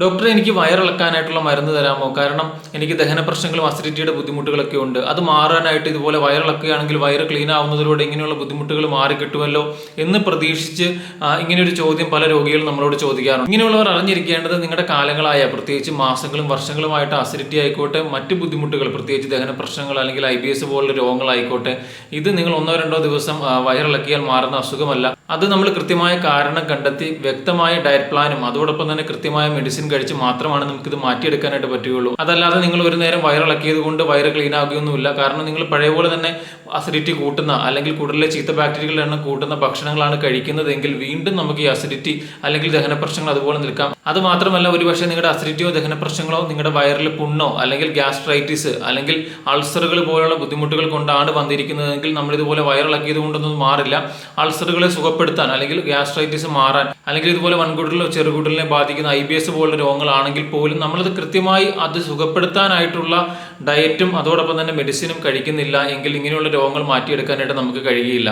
ഡോക്ടറെ, എനിക്ക് വയറിളക്കാനായിട്ടുള്ള മരുന്ന് തരാമോ? കാരണം എനിക്ക് ദഹന പ്രശ്നങ്ങളും അസിഡിറ്റിയുടെ ബുദ്ധിമുട്ടുകളൊക്കെ ഉണ്ട്. അത് മാറാനായിട്ട് ഇതുപോലെ വയറിളക്കുകയാണെങ്കിൽ വയറ് ക്ലീൻ ആവുന്നതിലൂടെ ഇങ്ങനെയുള്ള ബുദ്ധിമുട്ടുകൾ മാറിക്കിട്ടുമല്ലോ എന്ന് പ്രതീക്ഷിച്ച് ഇങ്ങനെയൊരു ചോദ്യം പല രോഗികളും നമ്മളോട് ചോദിക്കാറുണ്ട്. ഇങ്ങനെയുള്ളവർ അറിഞ്ഞിരിക്കേണ്ടത് നിങ്ങളുടെ കാലങ്ങളായ, പ്രത്യേകിച്ച് മാസങ്ങളും വർഷങ്ങളുമായിട്ട് അസിഡിറ്റി ആയിക്കോട്ടെ, മറ്റ് ബുദ്ധിമുട്ടുകൾ പ്രത്യേകിച്ച് ദഹന പ്രശ്നങ്ങൾ അല്ലെങ്കിൽ IBS പോലുള്ള രോഗങ്ങളായിക്കോട്ടെ, ഇത് നിങ്ങൾ 1-2 ദിവസം വയറിളക്കിയാൽ മാറുന്ന അസുഖമല്ല. അത് നമ്മൾ കൃത്യമായ കാരണം കണ്ടെത്തി വ്യക്തമായ ഡയറ്റ് പ്ലാനും അതോടൊപ്പം തന്നെ കൃത്യമായ മെഡിസിൻ കഴിച്ച് മാത്രമാണ് നമുക്കിത് മാറ്റിയെടുക്കാനായിട്ട് പറ്റുകയുള്ളൂ. അതല്ലാതെ നിങ്ങൾ ഒരു നേരം വയറിളക്കിയത് കൊണ്ട് വയറ് ക്ലീൻ ആകുകയൊന്നുമില്ല. കാരണം നിങ്ങൾ പഴയ പോലെ തന്നെ അസിഡിറ്റി കൂട്ടുന്ന അല്ലെങ്കിൽ കുടലിലെ ചീത്ത ബാക്ടീരിയകളുടെ എണ്ണം കൂട്ടുന്ന ഭക്ഷണങ്ങളാണ് കഴിക്കുന്നതെങ്കിൽ വീണ്ടും നമുക്ക് ഈ അസിഡിറ്റി അല്ലെങ്കിൽ ദഹന പ്രശ്നങ്ങൾ അതുപോലെ നിൽക്കാം. അത് മാത്രമല്ല, ഒരുപക്ഷെ നിങ്ങളുടെ അസിഡിറ്റിയോ ദഹന പ്രശ്നങ്ങളോ നിങ്ങളുടെ വയറിൽ പുണ്ണോ അല്ലെങ്കിൽ ഗ്യാസ്ട്രൈറ്റിസ് അല്ലെങ്കിൽ അൾസറുകൾ പോലുള്ള ബുദ്ധിമുട്ടുകൾ കൊണ്ടാണ് വന്നിരിക്കുന്നതെങ്കിൽ നമ്മൾ ഇതുപോലെ വയറിളക്കിയത് കൊണ്ടൊന്നും മാറില്ല. അൾസറുകളെ സുഖപ്പെടുത്താൻ അല്ലെങ്കിൽ ഗ്യാസ്ട്രൈറ്റിസ് മാറാൻ അല്ലെങ്കിൽ ഇതുപോലെ വൻകുടലിലോ ചെറുകുടലിനെ ബാധിക്കുന്ന IBS പോലുള്ള രോഗങ്ങളാണെങ്കിൽ പോലും നമ്മളത് കൃത്യമായി അത് സുഖപ്പെടുത്താനായിട്ടുള്ള ഡയറ്റും അതോടൊപ്പം തന്നെ മെഡിസിനും കഴിക്കുന്നില്ല എങ്കിൽ ഇങ്ങനെയുള്ള രോഗങ്ങൾ മാറ്റിയെടുക്കാനായിട്ട് നമുക്ക് കഴിയുകയില്ല.